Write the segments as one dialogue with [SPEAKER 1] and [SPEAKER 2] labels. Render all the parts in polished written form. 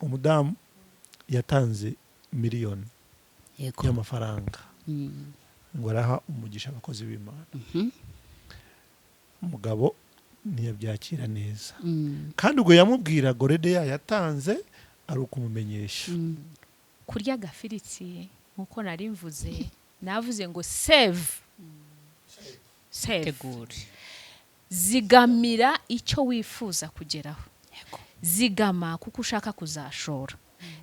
[SPEAKER 1] umudamu yatanze miliyoni
[SPEAKER 2] yego
[SPEAKER 1] y'amafaranga ngo araha umugisha abakozi b'Imana. Umugabo ntiyabyakira neza, kandi ubwo yamubwira Goredeya yatanze ari ukumumenyesha.
[SPEAKER 3] kurya agafiriti nkuko nari mvuze, navuze ngo save
[SPEAKER 2] tegure
[SPEAKER 3] zigamira icyo wifuza kugeraho. Zigama kuko ushaka kuzashora,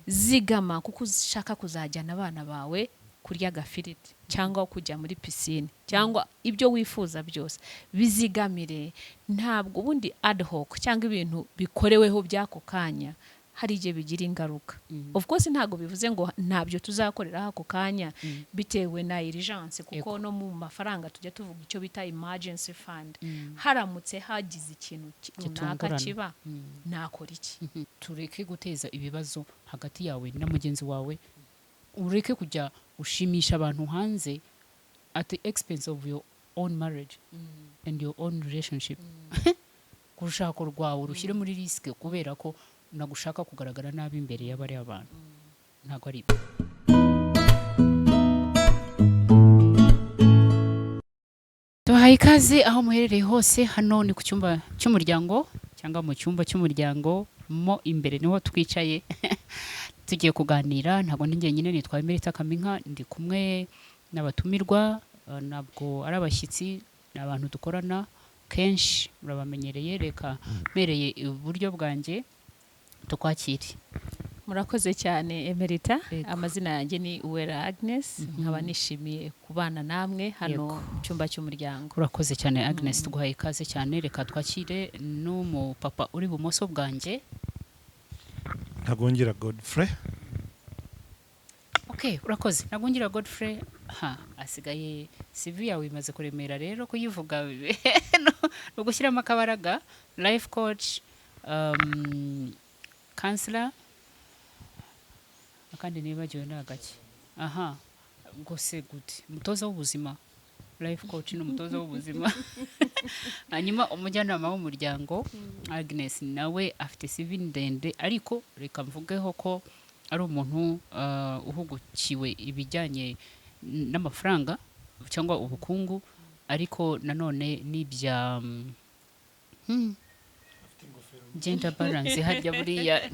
[SPEAKER 3] zigama kuko ushaka kuzajyana abana bawe kurya agafiriti cyangwa kujya muri pisine cyangwa ibyo wifuza byose. Bizigamire, ntabwo ubundi ad hoc cyangwa ibintu bikoreweho by'ako kanya hari igihe bigira ingaruka. Of course ntabwo bivuze ngo ntabyo tuzakorera ako kanya bitewe na urgence, kuko no mu mafaranga tujya tuvuga icyo bita emergency fund. Haramutse hagize ikintu runaka kiba, nakora iki?
[SPEAKER 2] Tureke guteza ibibazo hagati yawe na mugenzi wawe, ureke kujya ushimisha abantu hanze at the expense of your own marriage and your own relationship. Kurushako rwawe urushyire muri risk kubera ko nagushaka kugaragara nabi imbere y'abari abantu. Ntago ari tuhaye ikaze aho muherereye hose. Hano ni ku cyumba cy'umuryango cyangwa mu cyumba cy'umuryango mo imbere niho twicaye tugiye kuganira. Ntabwo ndi nyine, nitwa Emerita Kaminka, ndi kumwe n'abatumirwa, nabwo ari abashyitsi, n'abantu dukorana kenshi murabamenyereye. Reka mereye iburyo bwanjye tukwakire.
[SPEAKER 3] Murakoze cyane Emerita. Amazina yanjye ni Uwera Agnes, nkaba nishimiye kubana namwe hano mu cyumba cy'umuryango.
[SPEAKER 2] Urakoze cyane Agnes, tuguhaye ikaze cyane. Reka twakire n'umupapa uri bumoso bwanjye.
[SPEAKER 1] Ntagongera Godfrey.
[SPEAKER 2] Okay, urakoze. Ntagongera Godfrey. Asigaye CV yawe imaze kuremera rero kuyivuga no gushyiramo akabaraga. Life coach, counselor, akandi nibagiwe nagake. Gose gute, mutoza w'ubuzima. Life coach no mutoza w'ubuzima. Hanyuma umujyanama w'umuryango Agnes nawe afite CV ndende, ariko reka mvugeho ko ari umuntu uhugukiwe ibijyanye n'amafaranga cyangwa ubukungu, ariko nanone n'ibya gender balance harya buriya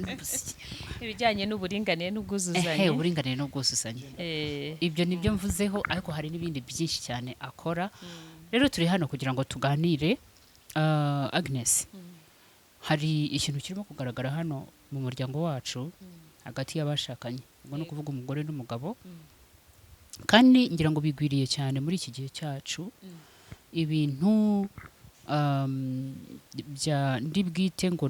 [SPEAKER 3] ibijyanye n'uburinganire n'ubwuzuzanye.
[SPEAKER 2] Uburinganire n'ubwuzuzanye. Ibyo nibyo mvuzeho, ariko hari n'ibindi byinshi cyane akora. Rero turi hano kugira ngo tuganire. Agnes, hari ikintu kirimo kugaragara hano mu muryango wacu hagati y'abashakanye, ubwo no kuvuga umugore n'umugabo, kandi ngira ngo bigwiriye cyane muri iki gihe cyacu. Ibintu ndi bwite ngo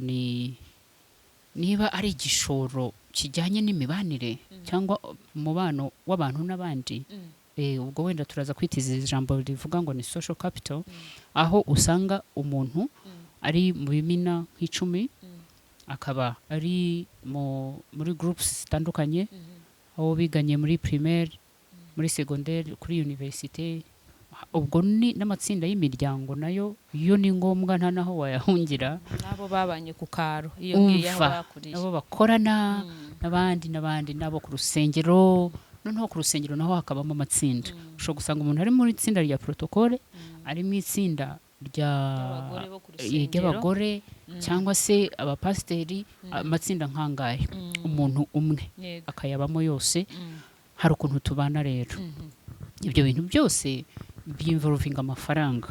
[SPEAKER 2] niba ari igishoro kijyanye n'imibanire cyangwa umubano w'abantu n'abandi. Ubwo wenda turaza kwitiza ijambo rivuga ngo ni social capital, aho usanga umuntu ari mu bimina nk'icumi, akaba ari muri groups zitandukanye, aho biganye muri primaire, muri secondaire, kuri université. Ubwo ni n'amatsinda y'imiryango nayo iyo ni ngombwa, nta naho wayahungira.
[SPEAKER 3] Nabo babanye ku karo iyo ngiye aho bakuriye,
[SPEAKER 2] nabo bakorana n'abandi nabo ku rusengero. Noneho ku rusengero naho hakabamo amatsinda. Ushobora gusanga umuntu ari muri itsinda rya protocole, ari mu itsinda ry'abagore cyangwa se abapasiteri, amatsinda nkangahe. Umuntu umwe akayabamo yose. Hari ukuntu tubana rero. Ibyo bintu byose byinvolvinga amafaranga.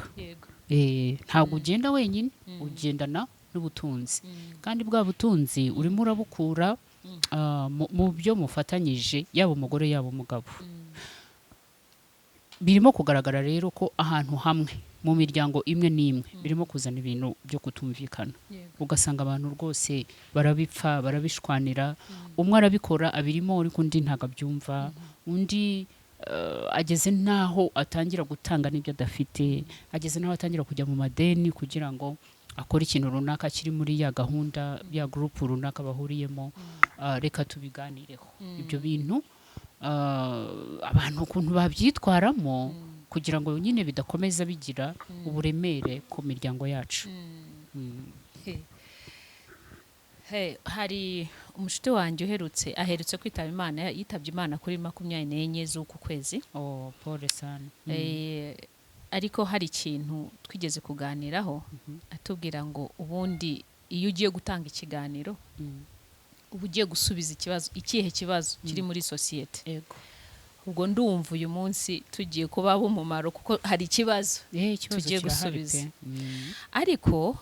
[SPEAKER 2] Ntabwo ugenda wenyine, ugendana n'ubutunzi, kandi bwa butunzi urimo urabukura mu byo mufatanyije, yaba umugore yaba umugabo. Birimo kugaragara rero ko ahantu hamwe mu miryango imwe n'imwe birimo kuzana ibintu byo kutumvikana. Ugasanga abantu rwose barabipfa, barabishwanira. Umwe arabikora abirimo, ariko undi ntago abyumva. Undi ageze naho atangira gutanga n'ibyo adafite, ageze naho atangira kujya mu madeni kugira ngo akora ikintu runaka kiri muri ya gahunda ya group runaka bahuriyemo. Reka tubiganireho ibyo bintu, abantu ukuntu babyitwaramo, kugira ngo nyine bidakomeza bigira uburemere ku miryango yacu.
[SPEAKER 3] hari umushuti wanjye aherutse kwitaba Imana, yitabye Imana kuri 24 z'uku kwezi.
[SPEAKER 2] Paul sana.
[SPEAKER 3] Ariko hari ikintu twigeze kuganiraho atubwira ngo ubundi iyo ugiye gutanga ikiganiro uba ugiye gusubiza ikihe kibazo kiri muri sosiyete.
[SPEAKER 2] Yego.
[SPEAKER 3] Ubwo ndumva uyu munsi tugiye kuba b'umumaro kuko hari ikibazo tugiye gusubiza. Ariko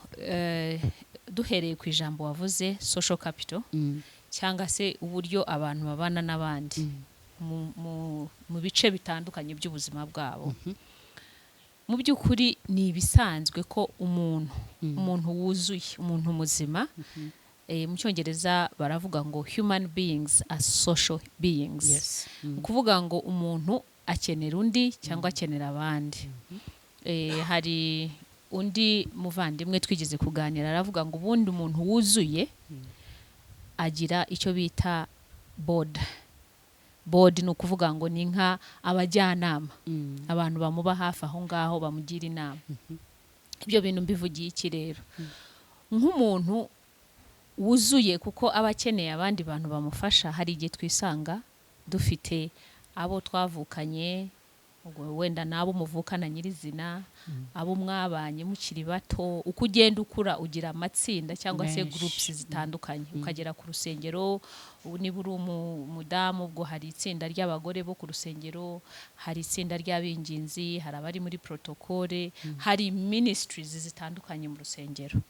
[SPEAKER 3] duhereye ku ijambo wavuze social capital cyangwa se uburyo abantu babana n'abandi mu bice bitandukanye by'ubuzima bwabo. Mu by'ukuri ni ibisanzwe ko umuntu wuzuye, umuntu muzima, mu Cyongereza baravuga ngo human beings are social beings.
[SPEAKER 2] Yes.
[SPEAKER 3] Ukuvuga ngo umuntu akenera undi cyangwa akenera abandi. Hari undi muvandimwe twigeze kuganira aravuga ngo ubundi umuntu wuzuye agira icyo bita board ni ukuvuga ngo ni nka abajyanama, abantu bamuba hafi aho ngaho bamugira inama. Ibyo bintu mbivugiye iki rero? Nk'umuntu wuzuye kuko aba akeneye abandi bantu bamufasha, hari igihe twisanga dufite abo twavukanye, wenda nabo muvukana nyirizina, abo mwabanye mukiri bato, uko ugenda ukura ugira amatsinda cyangwa se groups zitandukanye. Ukagera ku rusengero, niba uri umudamu ubwo hari itsinda ry'abagore bo ku rusengero, hari itsinda ry'abinginzi, hari abari muri protocole, hari ministries zitandukanye mu rusengero.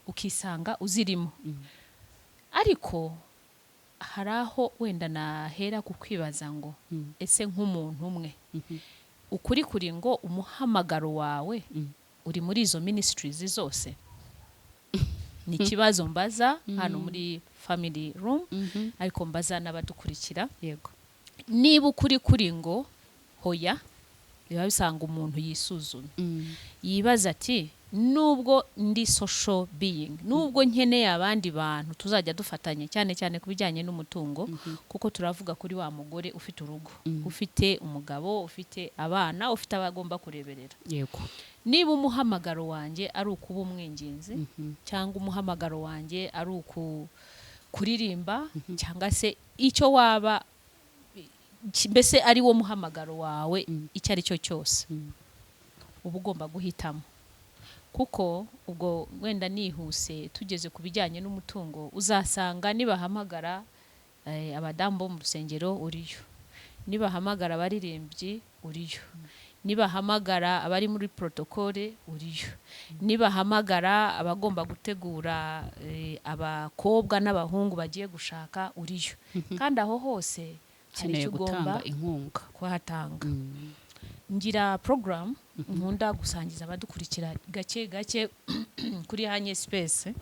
[SPEAKER 3] Ukisanga uzirimo. Ariko hari aho wenda nahera kukwibaza ngo ese nk'umuntu umwe ukuri kuri ngo umuhamagaro wawe uri muri izo ministries zose? Ni ikibazo mbaza hano muri family room, ariko mbaza n'abadukurikira.
[SPEAKER 2] Yego.
[SPEAKER 3] Niba ukuri kuri ngo hoya, biba bisanga umuntu yisuzume, yibaza ati nubwo ndi social being, nubwo nkeneye abandi bantu tuzajya dufatanya cyane cyane kubijyanye n'umutungo, kuko turavuga kuri wa mugore ufite urugo, ufite umugabo, ufite abana, ufite abagomba kureberera.
[SPEAKER 2] Yego.
[SPEAKER 3] Niba umuhamagaro wanjye ari ukuba umwinginzi, cyangwa umuhamagaro wanjye ari kuririmba, cyangwa se icyo waba mbese ari wo muhamagaro wawe, icyo ari cyo cyose, uba ugomba guhitamo. Kuko ubwo wenda nihuse tugeze ku bijyanye n'umutungo, uzasanga nibahamagara abadamu bo mu rusengero uriyo, nibahamagara abaririmbyi uriyo, nibahamagara abari muri protocole uriyo, nibahamagara abagomba gutegura abakobwa n'abahungu bagiye gushaka uriyo. Kandi aho hose hari icyo ugomba
[SPEAKER 2] inkunga
[SPEAKER 3] kuhatanga. Ngira program nkunda gusangiza abadukurikira gake gake kuri Hanye Space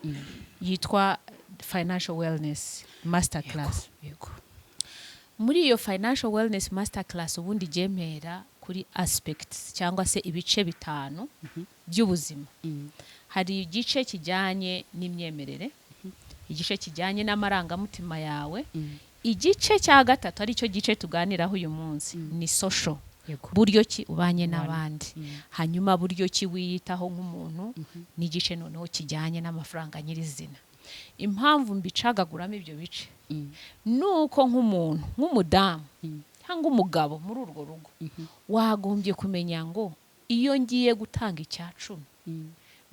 [SPEAKER 3] yitwa Financial Wellness Masterclass.
[SPEAKER 2] Yego.
[SPEAKER 3] Muri iyo Financial Wellness Masterclass ubundi jemera kuri aspects cyangwa se ibice bitanu by'ubuzima. Hari igice kijyanye n'imyemerere, igice kijyanye n'amarangamutima yawe, igice cya gatatu ari cyo gice tuganiraho uyu munsi ni social. Buryo ki ubanye n'abandi, hanyuma buryo ki wiyitaho nk'umuntu, n'igice noneho kijyanye n'amafaranga nyirizina. Impamvu mbicagaguramo ibyo bice nuko nk'umuntu, nk'umudamu cyangwa umugabo muri urwo rugo, wagombye kumenya ngo iyo ngiye gutanga icya 10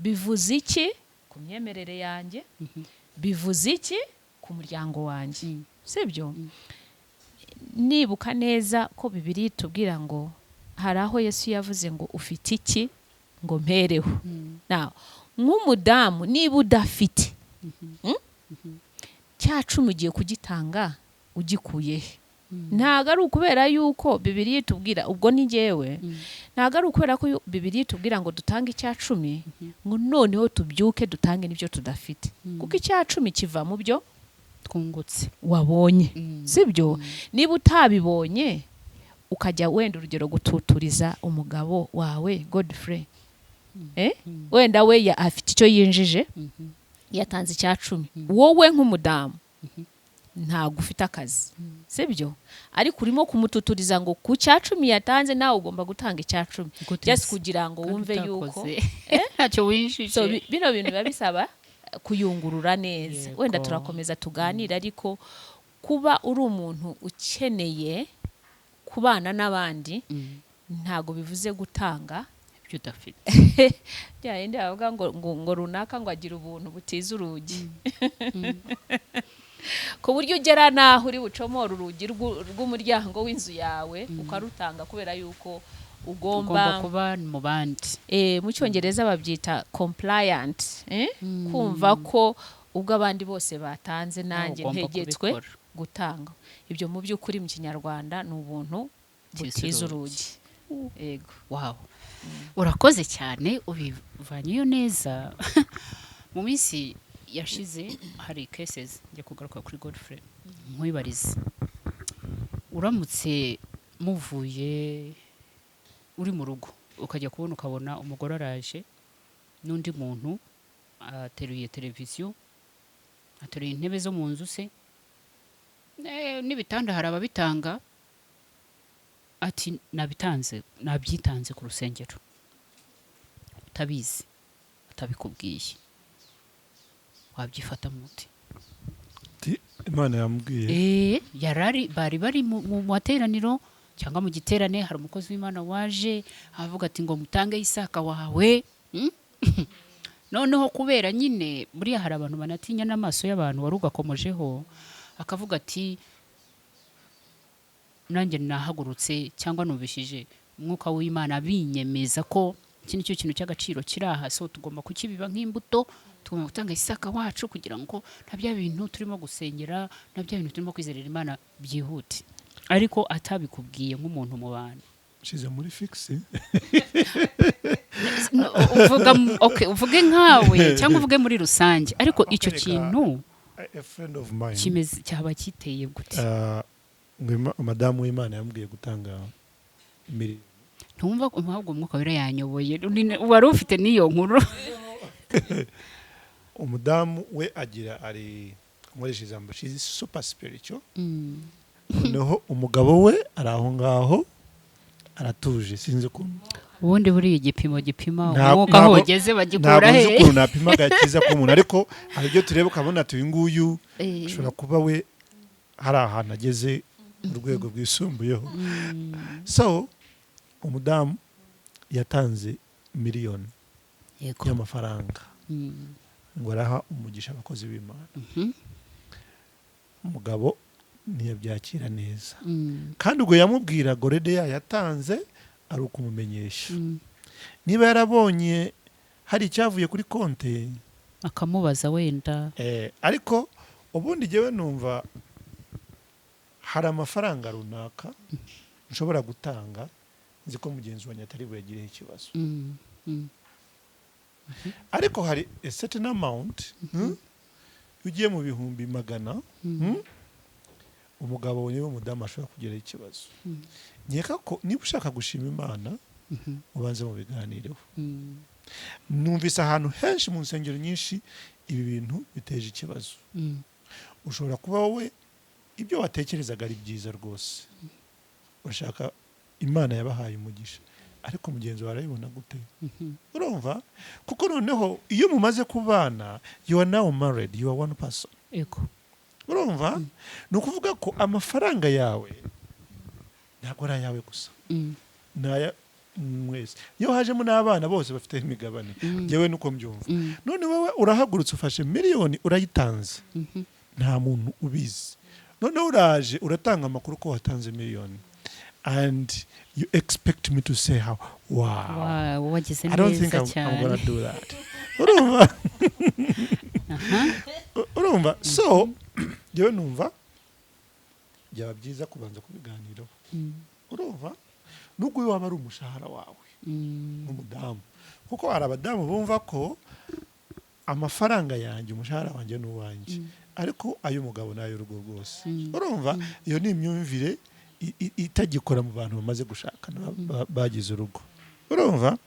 [SPEAKER 3] bivuze iki ku myemerere yanjye, bivuze iki ku muryango wanjye. Sibyo? Nibuka neza ko Bibiliya itubwira ngo hari aho Yesu yavuze ngo ufite iki ngo mpereho. Nk'umudamu niba udafite cya 10 ugiye kugitanga ugikuye he? Ntago ari ukubera yuko Bibiliya itubwira, ubwo ni njyewe, ntago ari ukubera ko Bibiliya itubwira ngo dutange icya 10 ngo noneho tubyuke dutange n'ibyo tudafite, kuko icya 10 kiva mu byo
[SPEAKER 2] twungutse
[SPEAKER 3] wabonye. Sibyo? Niba utabibonye ukajya wenda urugero gututuriza umugabo wawe Godfrey, wenda we afite icyo yinjije, yatanze icya 10, wowe nk'umudamu ntago ufite akazi. Sibyo? Ariko urimo kumututuriza ngo ku cya 10 yatanze nawe ugomba gutanga icya 10 just kugira ngo wumve yuko
[SPEAKER 2] ntacyo winjije.
[SPEAKER 3] So bino bintu biba bisaba kuyungurura neza.
[SPEAKER 2] Yego.
[SPEAKER 3] Wenda turakomeza tuganira, ariko kuba uri umuntu ukeneye kubana n'abandi ntago bivuze gutanga
[SPEAKER 2] ibyo udafite.
[SPEAKER 3] byayindi bavuga ngo runaka ngo agira ubuntu butiza urugi. ku buryo ugera naho uri bucomora urugi rw'umuryango w'inzu yawe ukarutanga kubera yuko ugomba
[SPEAKER 2] kuba mu bandi.
[SPEAKER 3] Mu cyongereza babyita compliant, kumva ko ubwo abandi bose batanze nanjye ntegetswe gutanga. Ibyo mu by'ukuri mu kinyarwanda ni ubuntu butiza urugi. Yego.
[SPEAKER 2] Wow. Urakoze cyane, ubivanyeyo neza. Mu minsi yashize hari cases njya kugaruka kuri Godfrey nkwibariza. Uramutse muvuye uri mu rugo ukajya kubona ukabona umugore araje n'undi muntu ateruye televiziyo, ateruye intebe zo mu nzu se, n'ibitanda hari ababitanga, ati nabyitanze ku rusengero, utabizi atabikubwiye, wabyifata muti?
[SPEAKER 1] Imana yambwiye
[SPEAKER 2] bari bari mu materaniro cyangwa mu giterane, hari umukozi w'Imana waje avuga ati ngo mutange Isaka wawe. Noneho kubera nyine buriya hari abantu banatinya n'amaso y'abantu, wari ugakomojeho akavuga ati nanjye nahagurutse cyangwa numvishije umwuka w'Imana binyemeza ko iki nicyo kintu cy'agaciro kiri aha, so tugomba kukibiba nk'imbuto, tugomba gutanga Isaka wacu kugira ngo na bya bintu turimo gusengera, na bya bintu turimo kwizerera Imana byihute. Ariko atabikubwiye nk'umuntu mu bantu.
[SPEAKER 1] Shize muri fixe.
[SPEAKER 2] Uvuge nkawe cyangwa uvuge muri rusange, ariko icyo kintu
[SPEAKER 1] a friend of mine
[SPEAKER 2] kimeze cyaba kiteye gute?
[SPEAKER 1] Madamu w'Imana yambwiye gutanga miliyoni.
[SPEAKER 2] Ntumva ahubwo umwuka wera yanyoboye, wari ufite n'iyo nkuru.
[SPEAKER 1] Umudamu we agira ari nkoresha ijambo she's super spiritual. Noneho umugabo we ari aho ngaho aratuje, sinzi ko
[SPEAKER 2] ubundi buri igipimo gipima umwuka aho ugeze bagikura he.
[SPEAKER 1] Ntabwo ukuntu napima gakiza k'umuntu, ariko hari ibyo tureba ukabona ati uyu nguyu ashobora kuba we hari ahantu ageze mu rwego rwisumbuyeho. So umudamu yatanze miliyoni y'amafaranga ngo araha umugisha abakozi b'Imana. Umugabo ntiyabyakira neza, kandi ubwo yamubwira gorede yatanze ari ukumumenyesha. Niba yarabonye hari icyavuye kuri konte
[SPEAKER 2] akamubaza wenda.
[SPEAKER 1] Ariko ubundi jyewe numva hari amafaranga runaka nshobora gutanga nzi ko mugenzi wanjye atari buyagireho ikibazo. Ariko hari a certain amount ugiye mu bihumbi magana, umugabo niwe umudamu ashobora kugeraho ikibazo. Nkeka ko niba ushaka gushima Imana ubanze mu biganireho. Numvise ahantu henshi mu nsengero nyinshi ibi bintu biteje ikibazo. Ushobora kuba wowe ibyo watekerezaga ari byiza rwose, urashaka Imana yabahaye umugisha, ariko mugenzi wawe arabibona gute? Urumva? Kuko noneho iyo mumaze kubana, you are now married, you are one person. Urumva? Ni ukuvuga ko amafaranga yawe ntabwo ari ayawe gusa, naya mwese. Iyo hajemo n'abana bose bafite imigabane, yewe nuko mbyumva. None wowe urahagurutse ufashe miliyoni urayitanze, nta muntu ubizi. None uraje uratanga amakuru ko watanze miliyoni, and you expect me to say how wow, I don't think I'm gonna do that. Urumva? Urumva? So yewe numva byaba byiza kubanza kubiganiraho. Urumva? Nubwo waba ari umushahara wawe nk'umudamu, kuko hari abadamu bumva ko amafaranga yanjye umushahara wanjye n'uwanjye, ariko ay'umugabo n'ayo urugo rwose. Urumva? Iyo ni imyumvire itagikora mu bantu bamaze gushaka bagize urugo. Urumva?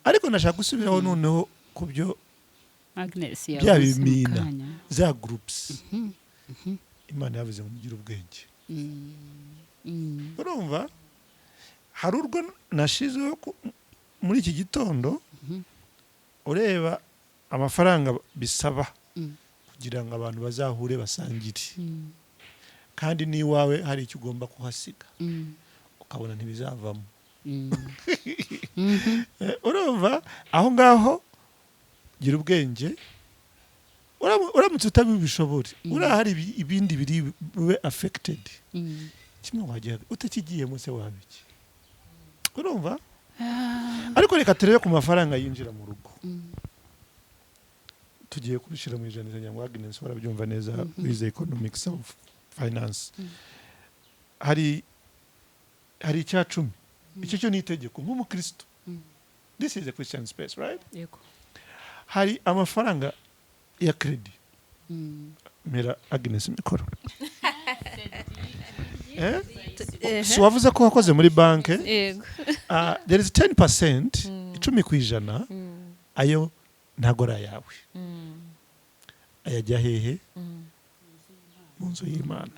[SPEAKER 1] Ariko nashaka gusubiraho noneho ku byo bya bimina za groups. Imana yavuze ngo mugire ubwenge. Urumva? Hari urwo nashizeho muri iki gitondo, ureba amafaranga bisaba kugira ngo abantu bazahure basangire kandi n'iwawe hari icyo ugomba kuhasiga ukabona ntibizavamo urumva aho ngaho gira ubwenge uramutse utabibishobora urahari ibindi biri bube affected kimwe wagira utakigiyemo se wabiki urumva ariko reka turebe ku mafaranga yinjira mu rugo tugiye kubishyira mu ijanisha ngo Agnes warabyumva neza wize economics of finance hari icya 10 icyo cyo ni itegeko nk'umukristo this is a Christian space right
[SPEAKER 3] yego
[SPEAKER 1] hari amafaranga ya credit mera Agnes mikoro so wavuze ko wakoze muri banke
[SPEAKER 3] yego
[SPEAKER 1] there is 10% 10% ayo ntago ari ayawe ayajya hehe mu nzu y'Imana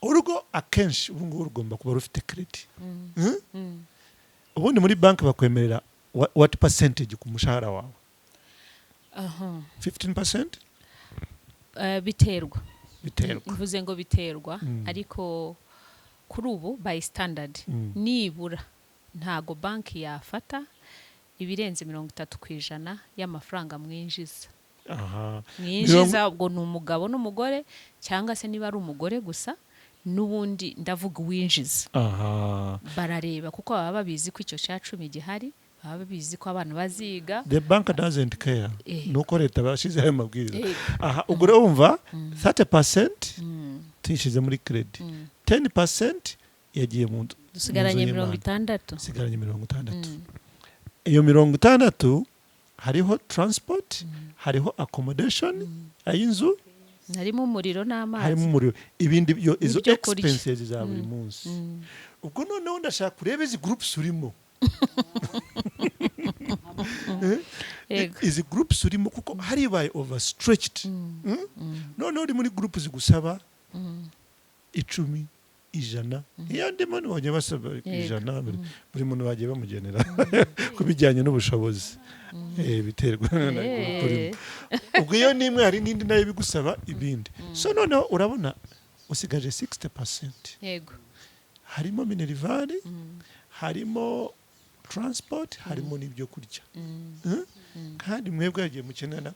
[SPEAKER 1] urugo akenshi ubu ngubu rugomba kuba rufite credit ubundi muri banki bakwemerera what percentage ku mushahara wawe 15%?
[SPEAKER 3] Biterwa
[SPEAKER 1] Biterwa.
[SPEAKER 3] mvuze ngo biterwa ariko kuri ubu by standard nibura ntago banki yafata ibirenze 30% y'amafaranga mwinjiza mwinjiza ubwo ni umugabo n'umugore cyangwa se niba ari umugore gusa n'ubundi ndavuga uwinjiza barareba kuko baba babizi ko icyo cya 10 gihari baba babizi ko abana baziga
[SPEAKER 1] the bank doesn't care nuko leta bashize ayo mabwiriza ubwo rero wumva 30% tuyishize muri credit 10% yagiye mu nzu
[SPEAKER 3] dusigaranye 60
[SPEAKER 1] sigaranye 60 iyo 60 hariho transport hariho accommodation ayinzu
[SPEAKER 3] harimo umuriro n'amazi
[SPEAKER 1] harimo umuriro ibindi byo izo expenses za buri munsi ubwo noneho ndashaka kureba izi groups urimo izi groups urimo kuko hari baye overstretched noneho uri muri group zigusaba 10 ijana iyo ndimo nibonye basaba ijana buri muntu bagiye bamugenera kubijyanye n'ubushobozi biterwa na group ubwo iyo nimwe hari n'indi nayo bigusaba ibindi so noneho urabona usigaje 60%
[SPEAKER 3] yego
[SPEAKER 1] harimo minerivare harimo transport harimo n'ibyo kurya kandi mwebwe yagiye mukenera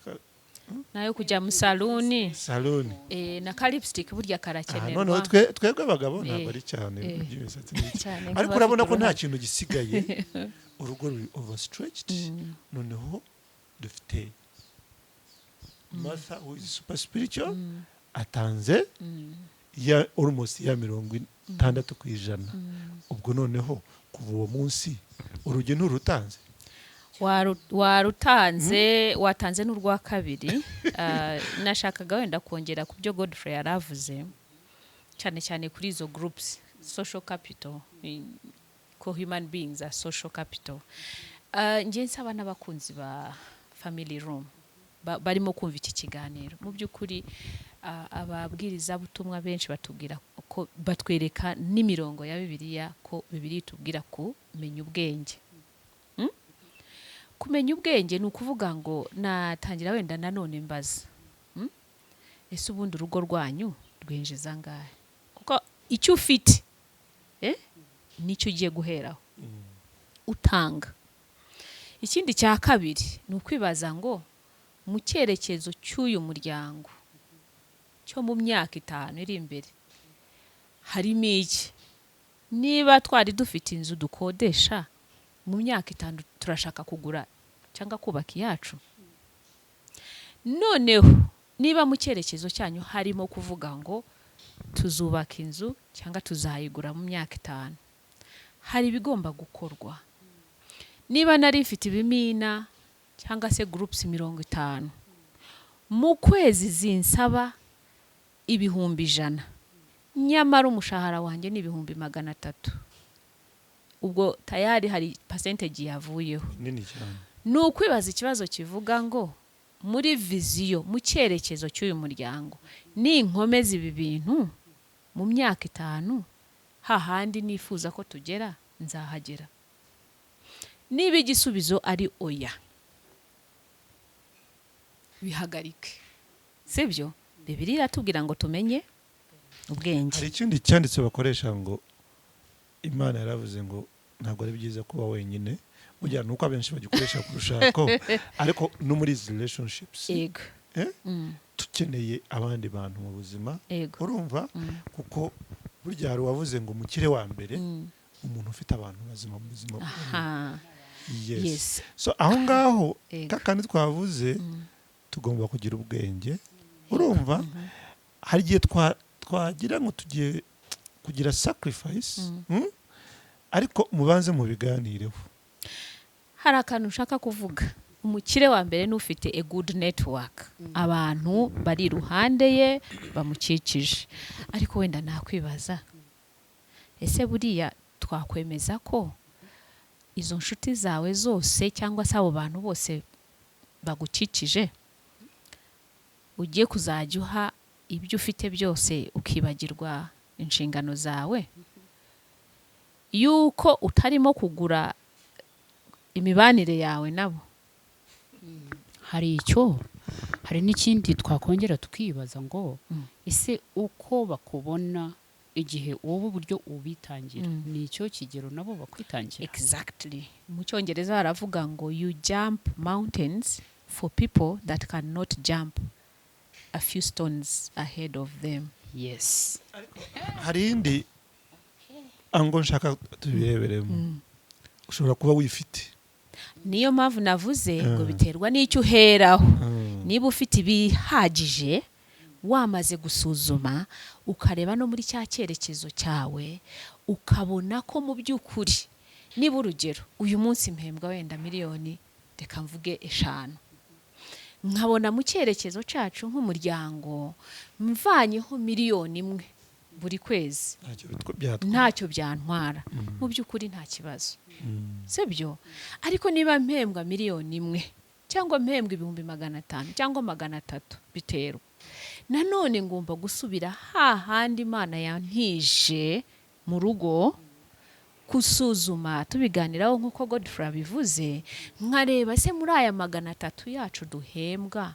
[SPEAKER 3] nayo kujya mu saluni na lipstick burya karakenerwa
[SPEAKER 1] none twebwe abagabo ntabwo ari cyane by'imisatsi ariko urabona ko nta kintu gisigaye urugo ruri overstretched noneho dufite Martha who is super spiritual atanze ya almost ya 60% ubwo noneho kuva uwo munsi urujye nturutanze
[SPEAKER 3] warutanze watanze n'urwa kabiri nashakaga wenda kongera ku byo Godfrey yaravuze cyane cyane kuri izo groups social capital ko human beings are social capital ngiye nsaba n'abakunzi ba family room barimo kumva iki kiganiro mu by'ukuri ababwiriza butumwa benshi batubwira ko batwereka n'imirongo ya Bibiliya ko Bibiliya itubwira kumenya ubwenge kumenya ubwenge ni ukuvuga ngo natangira wenda nanone mbaza ese ubundi urugo rwanyu rwinjiza ngahe kuko icyo ufite nicyo ugiye guheraho utanga ikindi cya kabiri ni ukwibaza ngo mu cyerekezo cy'uyu muryango cyo mu myaka 5 iri imbere harimo iki niba twari dufite inzu dukodesha mu myaka 5 turashaka kugura cyangwa kubaka iyacu noneho niba mu cyerekezo cyanyu harimo kuvuga ngo tuzubaka inzu cyangwa tuzayigura mu myaka 5 hari ibigomba gukorwa niba nari ifite ibimina cyangwa se groups 50 mu kwezi zinsaba 100 nyamara umushahara wanjye ni 300 ubwo tayari hari percentage yavuyeho
[SPEAKER 1] nini cyane
[SPEAKER 3] ni ukwibaza ikibazo kivuga ngo muri viziyo mu cyerekezo cy'uyu muryango ni inkomezi ibi bintu mu myaka 5 hahandi nifuza ko tugera nzahagera niba igisubizo ari oya bihagarike sibyo Bibiliya iratubwira ngo tumenye ubwenge
[SPEAKER 1] hari ikindi cyanditse bakoresha ngo Imana yaravuze ngo ntabwo ari byiza kuba wenyine burya nuko abenshi bagikoresha kurushako ariko no muri izi relationships
[SPEAKER 3] yego
[SPEAKER 1] tukeneye abandi bantu mu buzima
[SPEAKER 3] yego
[SPEAKER 1] urumva kuko burya hari uwavuze ngo umukire wa mbere umuntu ufite abantu bazima mu buzima bwe
[SPEAKER 3] aha
[SPEAKER 1] yes so aho ngaho
[SPEAKER 3] Yego.
[SPEAKER 1] kakandi twavuze tugomba kugira ubwenge urumva hari igihe twagira ngo tugiye kugira sacrifice ariko mubanze mu biganireho
[SPEAKER 3] hari akantu ushaka kuvuga umukire wa mbere n'ufite a good network abantu bari iruhande ye bamukikije ariko wenda nakwibaza ese buriya twakwemeza ko izo nshuti zawe zose cyangwa se abo bantu bose bagukikije ugiye kuzajya uha ibyo ufite byose ukibagirwa inshingano zawe yuko utarimo kugura imibanire yawe nabo
[SPEAKER 2] hari n'ikindi twakongera tukibaza ngo ese uko bakubona igihe wowe uburyo ubitangira ni icyo kigero nabo bakwitangira
[SPEAKER 3] exactly mu cyongereza baravuga ngo you jump mountains for people that cannot jump a few stones ahead of them
[SPEAKER 2] yes
[SPEAKER 1] hari indi ango nshaka tubireberemo ushobora kuba wifite
[SPEAKER 3] niyo mpamvu navuze ngo biterwa n'icyo uheraho niba ufite ibihagije wamaze gusuzuma ukareba no muri cya cyerekezo cyawe ukabona ko mu by'ukuri niba urugero uyu munsi mpembwa wenda miliyoni reka mvuge 5 nkabona mu cyerekezo cyacu nk'umuryango mvanyeho 1 miliyoni buri kwezi ntacyo byantwara mu by'ukuri nta kibazo sibyo ariko niba mpembwa 1 miliyoni cyangwa mpembwa 500 cyangwa 300 biterwa nanone ngomba gusubira hahandi Imana yantije mu rugo kusuzuma tubiganiraho nk'uko Godfrey abivuze nkareba se muri aya 300 yacu duhembwa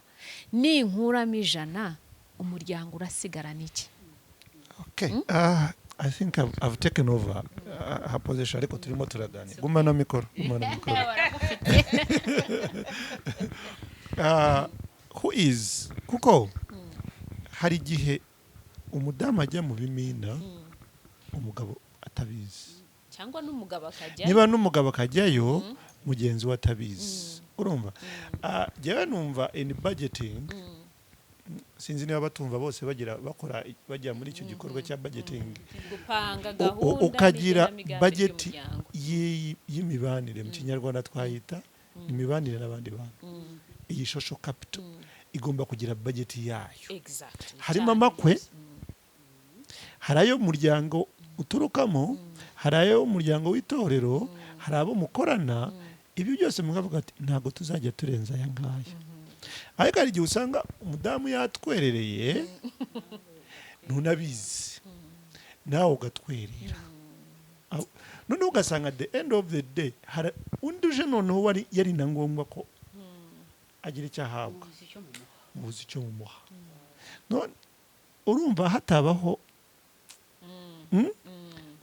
[SPEAKER 3] ninkuramo 100 umuryango urasigarana iki
[SPEAKER 1] okay I think I've taken over her position ariko turimo turaganira gumana mikoro who is kuko hari igihe umudamu ajya mu bimina umugabo atabizi
[SPEAKER 3] cyangwa n'umugabo akajya
[SPEAKER 1] niba n'umugabo akajyayo mugenzi we atabizi urumva jewe numva in budgeting sinzi niba batumva bose bajya muri icyo gikorwa cya budgeting
[SPEAKER 3] gupanga gahunda
[SPEAKER 1] ukagira budget y'imibanire mu kinyarwanda twayita imibanire n'abandi bantu iyi social capital igomba kugira budget yayo harimo amakwe hari ayo muryango uturukamo hari ayo muryango w'itorero hari abo mukorana ibi byose mukavuga ati ntabwo tuzajya turenza aya ngaya ariko hari igihe usanga umudamu yatwerereye ntunabizi nawe ugatwerera noneho ugasanga at the end of the day hari undi uje noneho yari na ngombwa ko agira icyo ahabwa muzi icyo mumuha urumva hatabaho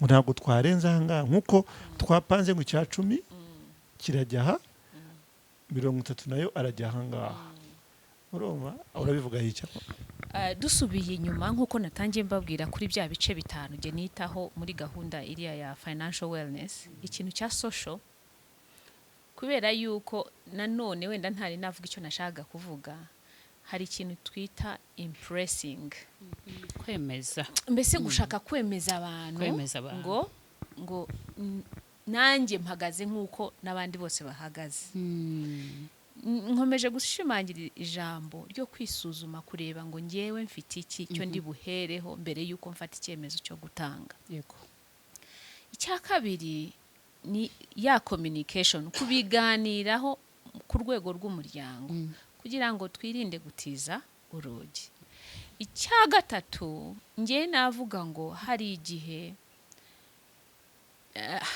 [SPEAKER 1] ntabwo twarenza aha ngaha nk'uko twapanze ngo icya 10 kirajya aha 30 nayo arajya aha ngaha urumva urabivuga y'icyo
[SPEAKER 3] dusubiye inyuma nk'uko natangiye mbabwira kuri bya bice 5 nge nitaho muri gahunda iriya ya financial wellness ikintu cya social kubera yuko nanone wenda ntari navuga icyo nashaka kuvuga hari ikintu twita impressing
[SPEAKER 2] kwemeza
[SPEAKER 3] mbese gushaka kwemeza abantu ngo nanjye mpagaze nk'uko n'abandi bose bahagaze nkomeje gushimangira ijambo ryo kwisuzuma kureba ngo ngewe mfite iki cyo ndi buhereho mbere yuko mfata icyemezo cyo gutanga
[SPEAKER 2] yego
[SPEAKER 3] icya kabiri ni ya communication kubiganiraho ku rwego rw'umuryango kugira ngo twirinde gutiza urugi icya gatatu ngewe navuga ngo hari igihe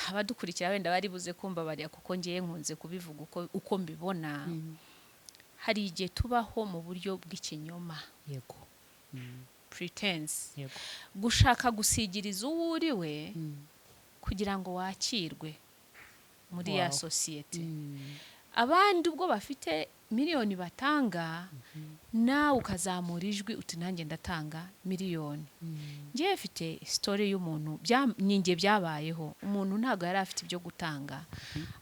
[SPEAKER 3] abadukurikira wenda bari buze kumva bariya kuko ngiye nkunze kubivuga uko mbibona hari igihe tubaho mu buryo bw'ikinyoma,
[SPEAKER 2] yego
[SPEAKER 3] pretense,
[SPEAKER 2] yego
[SPEAKER 3] gushaka gusigiriza uwo uriwe kugira ngo wakirwe muri ya
[SPEAKER 2] Wow.
[SPEAKER 3] sosiyete. Abandi ubwo bafite miliyoni batanga, nawe ukazamura ijwi uti nanjye ndatanga miliyoni. Ngiye mfite story y'umuntu ninjye byabayeho, umuntu ntago yari afite ibyo gutanga,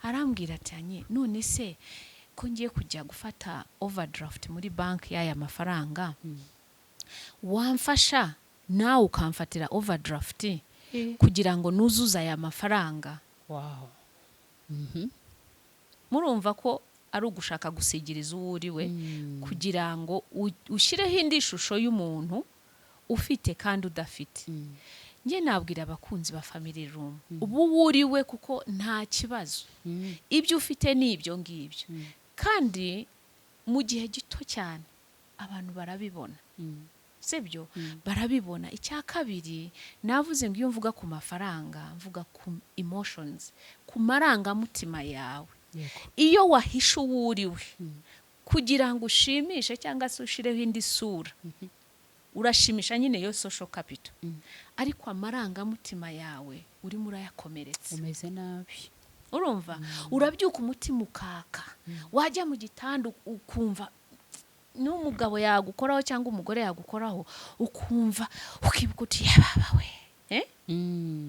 [SPEAKER 3] arambwira ati anye none se ko ngiye kujya gufata overdraft muri banki y'aya mafaranga, wamfasha nawe ukamfatira overdraft kugira ngo nuzuza aya mafaranga.
[SPEAKER 2] wow
[SPEAKER 3] Murumva ko ari ugushaka gusigiriza uwo uriwe kugira ngo ushyireho indi shusho y'umuntu ufite kandi udafite. Njye nabwira abakunzi ba Family Room, ubu wuriwe kuko nta kibazo, ibyo ufite ni ibyo ngibyo, kandi mu gihe gito cyane abantu barabibona, sibyo? Barabibona. Icya kabiri, navuze ngo iyo mvuga ku mafaranga mvuga ku emotions, ku marangamutima yawe. Iyo wahishe uwo uriwe kugira ngo ushimishe cyangwa se ushireho indi sura, urashimisha nyine yo social capital, ariko amarangamutima yawe urimo urayakomeretsa,
[SPEAKER 2] umeze nabi.
[SPEAKER 3] urumva? Urabyuka umutima ukaka, wajya mu gitanda ukumva n'umugabo yagukoraho cyangwa umugore yagukoraho, ukumva ukibuka uti yababa we,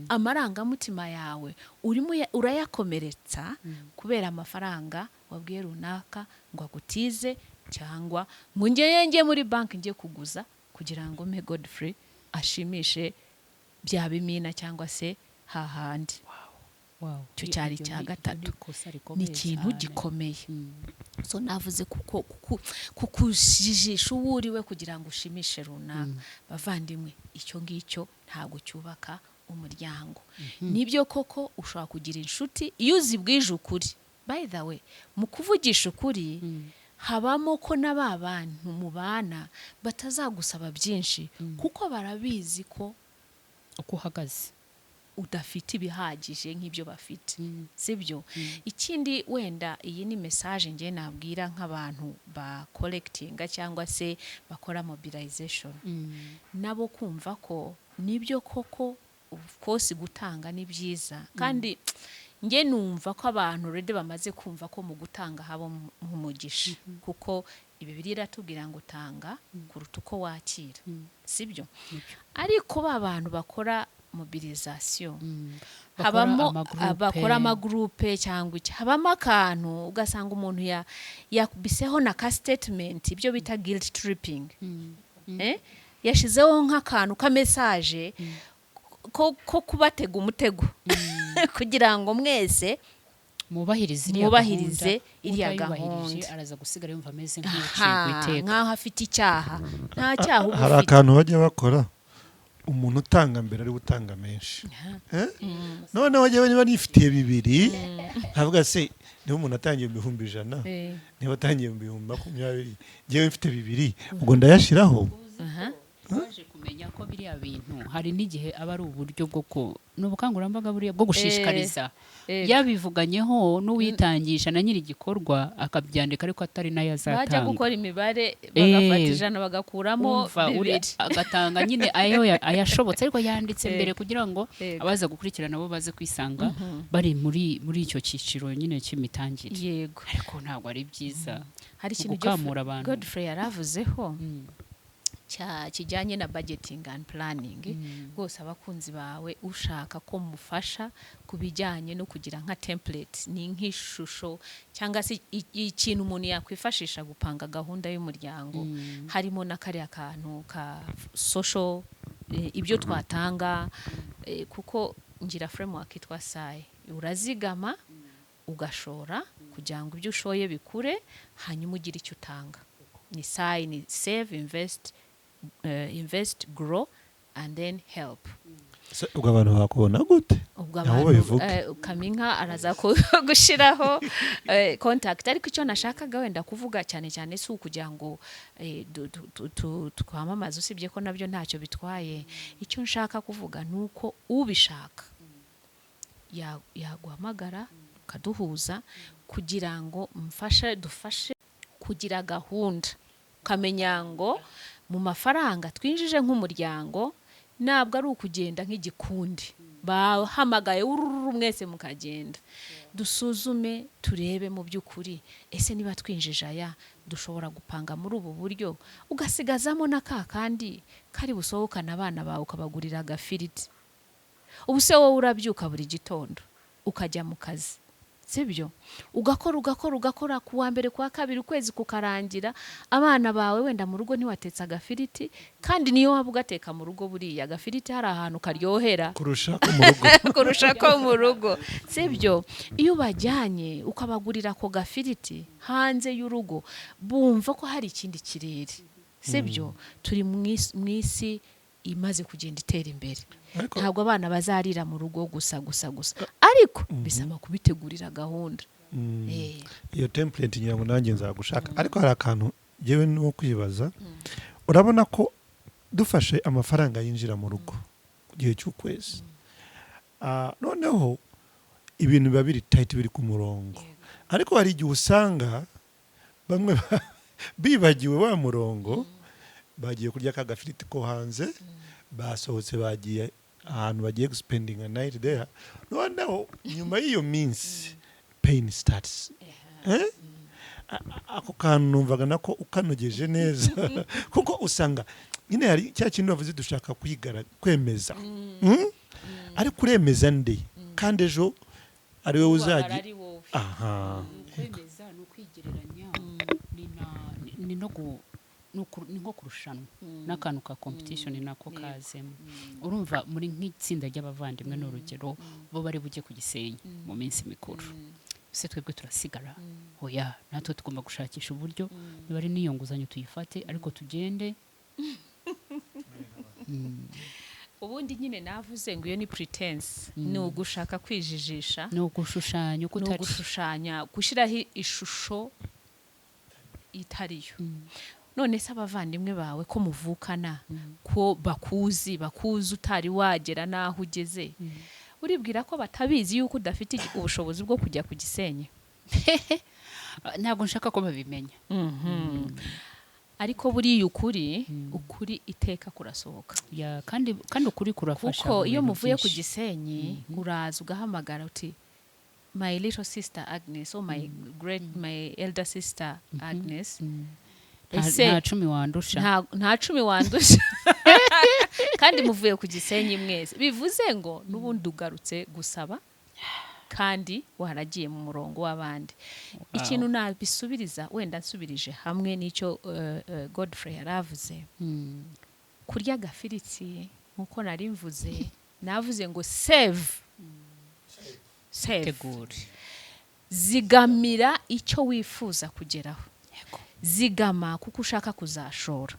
[SPEAKER 3] amarangamutima yawe urimo urayakomeretsa kubera amafaranga wabwiye runaka ngo agutize, cyangwa ngo njye muri banki ngiye kuguza kugira ngo me Godfrey ashimishe bya bimina cyangwa se hahandi. Cyo cyari cya gatatu, ni ikintu gikomeye. So navuze kuko kukujijisha uwo uriwe kugira ngo ushimishe runaka. Bavandimwe, icyo ngicyo ntabwo cyubaka umuryango. Nibyo koko ushobora kugira inshuti iyo uzibwije ukuri. By the way, mu kuvugisha ukuri habamo ko n'aba bantu mubana batazagusaba byinshi kuko barabizi ko
[SPEAKER 2] uko uhagaze
[SPEAKER 3] udafite ibihagije nk'ibyo bafite, sibyo? Ikindi wenda iyi ni message ngiye nabwira nk'abantu ba collectinga cyangwa se bakora mobilization, nabo kumva ko nibyo koko of course gutanga ni byiza, kandi nge numva ko abantu rede bamaze kumva ko mu gutanga habo mu mugisha, kuko Bibiliya iratubwira ngo tanga kuruta uko wakira, sibyo? Ariko ba bantu bakora mobilisation, habamo abakora amagroupe cyangwa iki, habamo akantu ugasanga umuntu yakubiseho na ka statement, ibyo bita guilt tripping, yashizeho nk'akantu ka message ko kubatega umutego kugira ngo mwese mubahirize iriya gahunda.
[SPEAKER 2] Araza gusigara yumva ameze nk'ucibwa iteka,
[SPEAKER 3] nk'aho afite icyaha. Nta cyaha uba ufite.
[SPEAKER 1] Hari akantu bajya bakora, umuntu utanga mbere ari gutanga menshi, none wajya niba nifitiye 2 ntavuga se niba umuntu atangiye 1,100, niba atangiye 20,20, ngewe mfite 2, ubwo ndayashiraho.
[SPEAKER 2] waje kumenya ko biriya bintu hari n'igihe aba ari uburyo bwo n'ubukangurambaga buriya bwo gushishikariza, yabivuganyeho n'uwitangisha na nyiri igikorwa akabyandika ariko atari nayo azatanga.
[SPEAKER 3] Bajya gukora imibare bagafata 100 bagakuramo 2,
[SPEAKER 2] agatanga nyine ayo ayashobotse, ariko yanditse mbere kugira ngo abaza gukurikirana bo baze kwisanga bari muri icyo cyiciro nyine cy'imitangire.
[SPEAKER 3] Yego,
[SPEAKER 2] ariko ntabwo ari byiza.
[SPEAKER 3] Hari ikintu Godfrey yaravuzeho kijyanye na budgeting and planning. Rwose abakunzi bawe ushaka ko mufasha kubijyanye no kugira nka template, ni nk'ishusho cyangwa se ikintu umuntu yakwifashisha gupanga gahunda y'umuryango, harimo na kariya kantu ka social, ibyo twatanga, kuko ngira framework itwa SAI, urazigama ugashora kugira ngo ibyo ushoye bikure, hanyuma ugira icyo utanga. Ni SAI, ni save, invest, grow and then help.
[SPEAKER 1] Ubwo abantu bakubona gute?
[SPEAKER 3] Ubwo abantu Kaminka araza gushiraho contact, ariko icyo nashakaga wenda kuvuga cyane cyane si ukugira ngo twamamaze, usibye ko nabyo ntacyo bitwaye. Icyo nshaka kuvuga nuko ubishaka yaguhamagara ukaduhuza kugira ngo dufashe kugira gahunda ukamenya ngo mu mafaranga twinjije nk'umuryango ntabwo ari ukugenda nk'igikundi bahamagaye ururu mwese mukagenda. Dusuzume turebe mu by'ukuri ese niba twinjije aya dushobora gupanga muri ubu buryo ugasigazamo na kandi kari busohokana abana bawe ukabagurira agafiriti. Ubu se wowe urabyuka buri gitondo ukajya mu kazi sibyo ugakora ku wa mbere kwa kabiri ukwezi kukarangira abana bawe wenda mu rugo ntiwatetse agafiriti kandi niyo waba ugateka mu rugo buriya agafiriti hari ahantu karyohera kurusha ko mu rugo sibyo. Iyo bajyanye ukabagurira ako gafiriti hanze y'urugo bumva ko hari ikindi kirere sibyo. Turi mu isi imaze kugenda itera imbere ntabwo abana bazarira mu rugo gusa ariko bisaba kubitegurira gahunda.
[SPEAKER 1] Iyo template ngira ngo nanjye nzagushaka ariko hari akantu yewe no kwibaza. Urabona ko dufashe amafaranga yinjira mu rugo ku gihe cy'ukwezi noneho ibintu biba biri tight biri ku murongo ariko hari igihe usanga bamwe bibagiwe wa murongo bagiye kurya ka gafiriti ko hanze basohotse bagiye ahantu bagiye spending a night there noneho nyuma y'iyo minsi pain starts. Ako kantu numvaga nako ukanogeje neza kuko usanga nyine hari cya kintu bavuze dushaka kwemeza ariko uremeza nde kandi ejo ari wowe uzagira
[SPEAKER 2] kwemeza no kwigereranya ni nko kurushanwa n'akantu ka competition nako kazemo. Urumva muri nk'itsinda ry'abavandimwe n'urugero bo bari bujye ku Gisenyi mu minsi mikuru se twebwe turasigara oya natwe tugomba gushakisha uburyo niba ari n'iyo nguzanyo tuyifate ariko tugende.
[SPEAKER 3] Ubundi nyine navuze ngo iyo ni pretense ni ugushaka kwijijisha
[SPEAKER 2] no gushushanya uko utari
[SPEAKER 3] gushushanya gushyiraho ishusho itariyo. None se abavandimwe bawe ko muvukana ko bakuzi utari wagera naho ugeze uribwira ko batabizi yuko udafite ubushobozi bwo kujya ku Gisenyi?
[SPEAKER 2] Ntabwo nshaka ko babimenya.
[SPEAKER 3] Ariko buriya ukuri iteka kurasohoka
[SPEAKER 2] kandi ukuri kurafasha
[SPEAKER 3] kuko iyo muvuye ku Gisenyi uraza ugahamagara uti my little sister Agnes or my elder sister Agnes
[SPEAKER 2] nta cumi wandusha
[SPEAKER 3] kandi muvuye ku Gisenyi mwese bivuze ngo n'ubundi ugarutse gusaba kandi waragiye mu murongo w'abandi. Ikintu nabisubiriza wenda nsubirije hamwe n'icyo Godfrey yaravuze kurya agafiriti nkuko nari mvuze navuze ngo save zigamira icyo wifuza kugeraho. Zigama kuko ushaka kuzashora,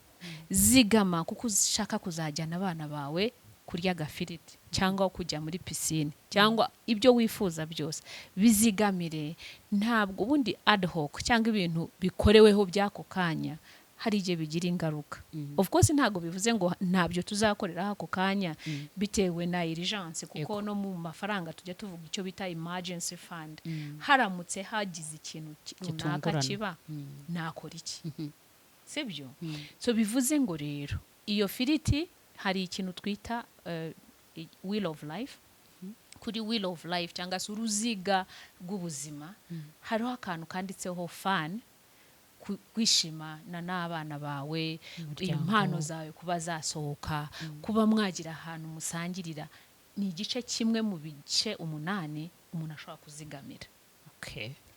[SPEAKER 3] zigama kuko ushaka kuzajyana abana bawe kurya agafiriti cyangwa kujya muri pisine cyangwa ibyo wifuza byose bizigamire. Ntabwo ubundi ad hoc cyangwa ibintu bikoreweho by'ako kanya hari igihe bigira ingaruka. Of course ntabwo bivuze ngo ntabyo tuzakorera ako kanya bitewe na urgence kuko no mu mafaranga tujya tuvuga icyo bita emergency fund. Haramutse hagize ikintu runaka kiba nakora iki sibyo? So bivuze ngo rero iyo firiti hari ikintu twita wheel of life. Kuri wheel of life cyangwa se uruziga rw'ubuzima hariho akantu kanditseho fun kwishimana n'abana bawe, impano zawe kuba zasohoka, kuba mwagira ahantu musangirira. Ni igice kimwe mu bice 8 umuntu ashobora kuzigamira.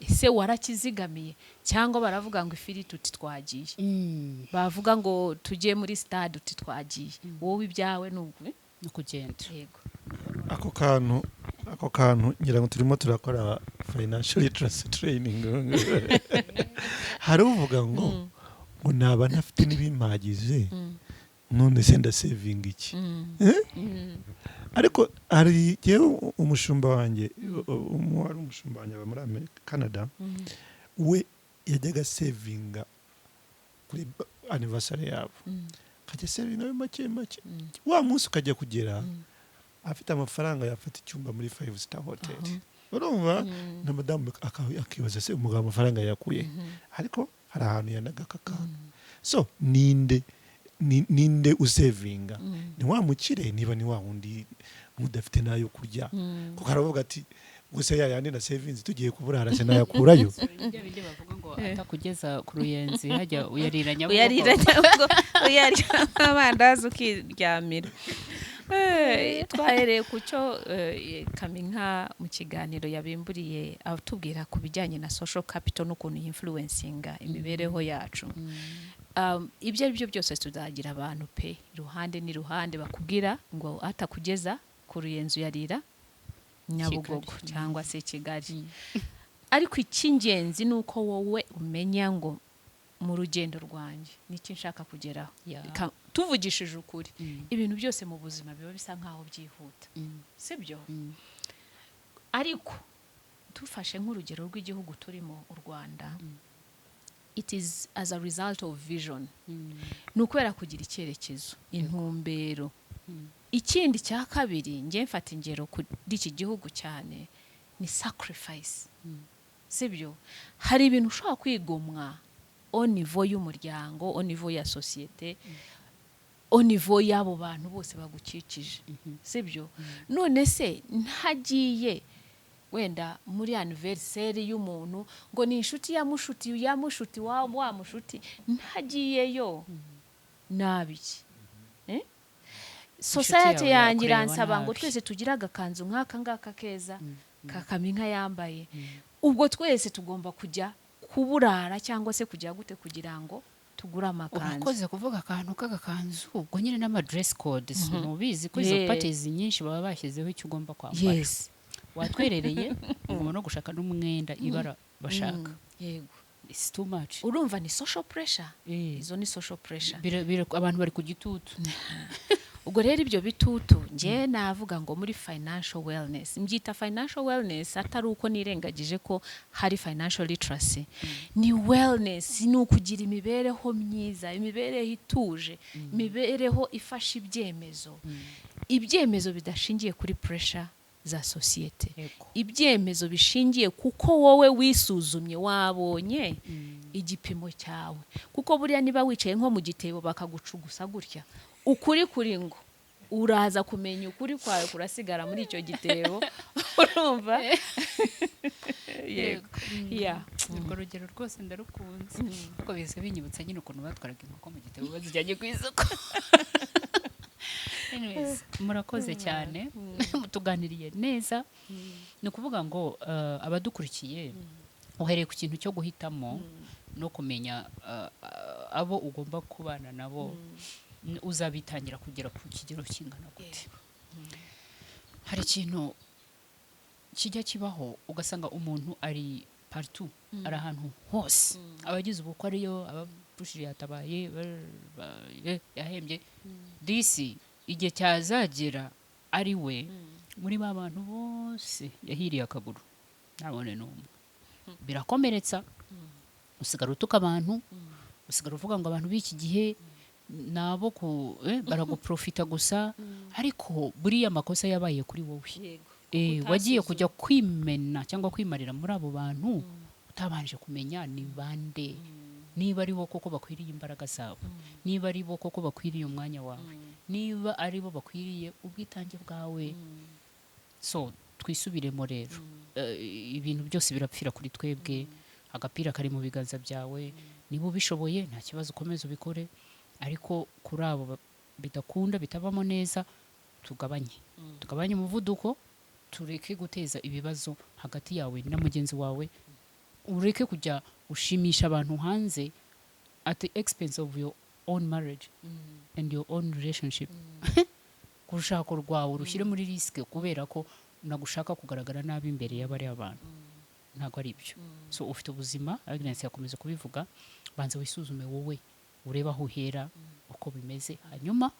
[SPEAKER 3] Ese warakizigamiye cyangwa baravuga ngo ifiriti uti twagiye, bavuga ngo tujye muri stade uti twagiye, wowe ibyawe n'ubwo
[SPEAKER 2] kugenda.
[SPEAKER 3] Yego,
[SPEAKER 1] ako kantu ngira ngo turimo turakora financial literacy training. Hari uvuga ngo naba ntafite n'ibimpagize none se nda saving iki? Ariko hari yewe umushumba wanjye muri Amerika Canada we yajyaga savinga kuri anniversary yabo kajya savinga make wa munsi ukajya kugera afite amafaranga yafata icyumba muri 5-star hotel. Urumva na madamu akibaza se umugabo amafaranga yakuye ariko hari ahantu yanaga kakana so ninde ninde usevinga ni wa mukire niba ni wa wundi mudafite nayo kurya kuko aravuga ati gusa yayandi na savings tugiye kuburara se nayakurayo
[SPEAKER 2] ibyo bindi bavuga ngo atakugeza ku ruyenzi hajya uyarira
[SPEAKER 3] amandazi ukiryamira. Twahereye ku cyo Kaminka mu kiganiro yabimburiye atubwira ku bijyanye na social capital n'ukuntu influencinga imibereho yacu. Ibyo ari byo byose tuzagira abantu pe iruhande bakubwira ngo atakugeza ku ruyenzi uyarira Nyabugogo cyangwa se Kigali. Ariko icy'ingenzi ni uko wowe umenya ngo mu rugendo rwanjye niki nshaka kugeraho. Tuvugishije ukuri ibintu byose mu buzima biba bisa nkaho byihuta sibyo. Ariko tufashe nk'urugero rw'igihugu turimo u Rwanda, it is as a result of vision. Nukwera kugira icyerekezo, intumbero. Ikindi cya kabiri ngiye mfata ingero kuri iki gihugu cyane ni sacrifice. Sibyo, hari ibintu ushobora kwigomwa au niveau y'umuryango, au niveau ya societe, au niveau y'abo bantu bose bagukikije. Sibyo, none se ntagiye wenda muri anniversaire y'umuntu ngo ni inshuti ya mushuti wa mushuti, ntagiyeyo nabiki. Society yanjye iransaba ngo twese tugira agakanzu nk'aka ngaka keza Kaminka yambaye. Ubwo twese tugomba kujya kuburara cyangwa se kujya gute kugira ngo tugure amakanzu.
[SPEAKER 2] Urakoze kuvuga akantu k'agakanzu ubwo nyine n'ama dress codes mubizi ko izo parties nyinshi baba bashyizeho icyo ugomba kwambara.
[SPEAKER 3] Yes.
[SPEAKER 2] Watwerereye umuntu no gushaka n'umwenda ibara bashaka.
[SPEAKER 3] Yego.
[SPEAKER 2] It's too much.
[SPEAKER 3] Urumva ni social pressure. Izo ni social pressure.
[SPEAKER 2] Abantu bari ku gitutu.
[SPEAKER 3] Ubwo rero ibyo bitutu nge navuga ngo muri financial wellness, mbyita financial wellness atari uko nirengagije ko hari financial literacy. Ni wellness, ni ukugira imibereho myiza, imibereho ituje, imibereho ifasha ibyemezo bidashingiye kuri pressure za societe. Ibyemezo bishingiye kuko wowe wisuzumye wabonye igipimo cyawe. Kuko buriya niba wicaye nko mu gitebo bakagucugusa gutya, ukuri kuri ngo uraza kumenya ukuri kwawe kurasigara muri icyo gitebo. Urumva? Yego.
[SPEAKER 2] Urwo rugero rwose ndarukunze. Kuko bize binyibutsa nyine ukuntu batwaraga inkoko mu gitebo bazijyanye ku isoko. Anyways, murakoze cyane. Mutuganiriye neza. Ni ukuvuga ngo abadukurikiye uhereye ku kintu cyo guhitamo no kumenya abo ugomba kubana nabo, uzabitangira kugera ku kigero kingana gute. Hari ikintu kijya kibaho ugasanga umuntu ari partout, ari ahantu hose. Abagize ubukwe ariyo, abapushiri yatabaye, yahembye. Disi igihe cyazagera ari we muri ba bantu bose yahiriye akaguru ntabone n'umwe. Birakomeretsa. Usigara utuka abantu, usigara uvuga ngo abantu b'iki gihe nabo baraguprofita gusa, ariko buriya amakosa yabaye kuri wowe. Wagiye kujya kwimena cyangwa kwimarira muri abo bantu utabanje kumenya ni bande, niba ari bo koko bakwiriye imbaraga zabo, niba ari bo koko bakwiriye umwanya wawe, niba ari bo bakwiriye ubwitange bwawe. So twisubiremo rero, ibintu byose birapfira kuri twebwe. Agapira kari mu biganza byawe, niba ubishoboye nta kibazo ukomeza ubikore, ariko kuri abo bidakunda bitabamo neza tugabanye umuvuduko, tureke guteza ibibazo hagati yawe na mugenzi wawe, ureke kujya ushimisha abantu hanze at the expense of your own marriage and your own relationship. Kurushako rwawe rushyire muri risk kubera ko nagushaka kugaragara nabi imbere y'abari abantu. Ntago ari byo. So ufite ubuzima, Agnes yakomeza kubivuga, banza wisuzume wowe, ureba aho uhera uko bimeze, hanyuma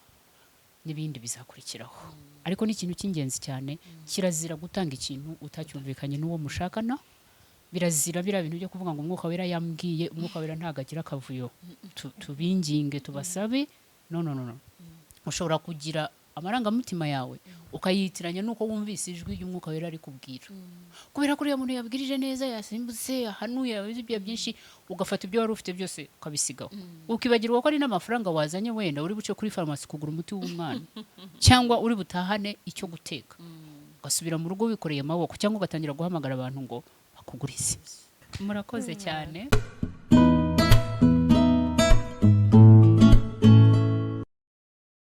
[SPEAKER 2] n'ibindi bizakurikiraho. Ariko ni ikintu cy'ingenzi cyane, kirazira gutanga ikintu utacyumvikanye n'uwo mushakana. Birazira bira bintu byo kuvuga ngo umwuka wera yambwiye, umwuka wera ntagagira kavuyo. Tubinginge tubasabe. No. Ushobora kugira amarangamutima yawe ukayitiranya nuko wumvise ijwi ry'umwuka wera ari kubwira kubera ko uriya muntu yabwirije neza yasimbutse ahanuye yabize ibyo byinshi ugafata ibyo wari ufite byose ukabisigaho ukibagirwa ko ari n'amafaranga wazanye wenda uri buce kuri farumasi kugura umuti w'umwana cyangwa uri butahane icyo guteka ugasubira mu rugo wikoreye amaboko cyangwa ugatangira guhamagara abantu ngo bakugurize murakoze cyane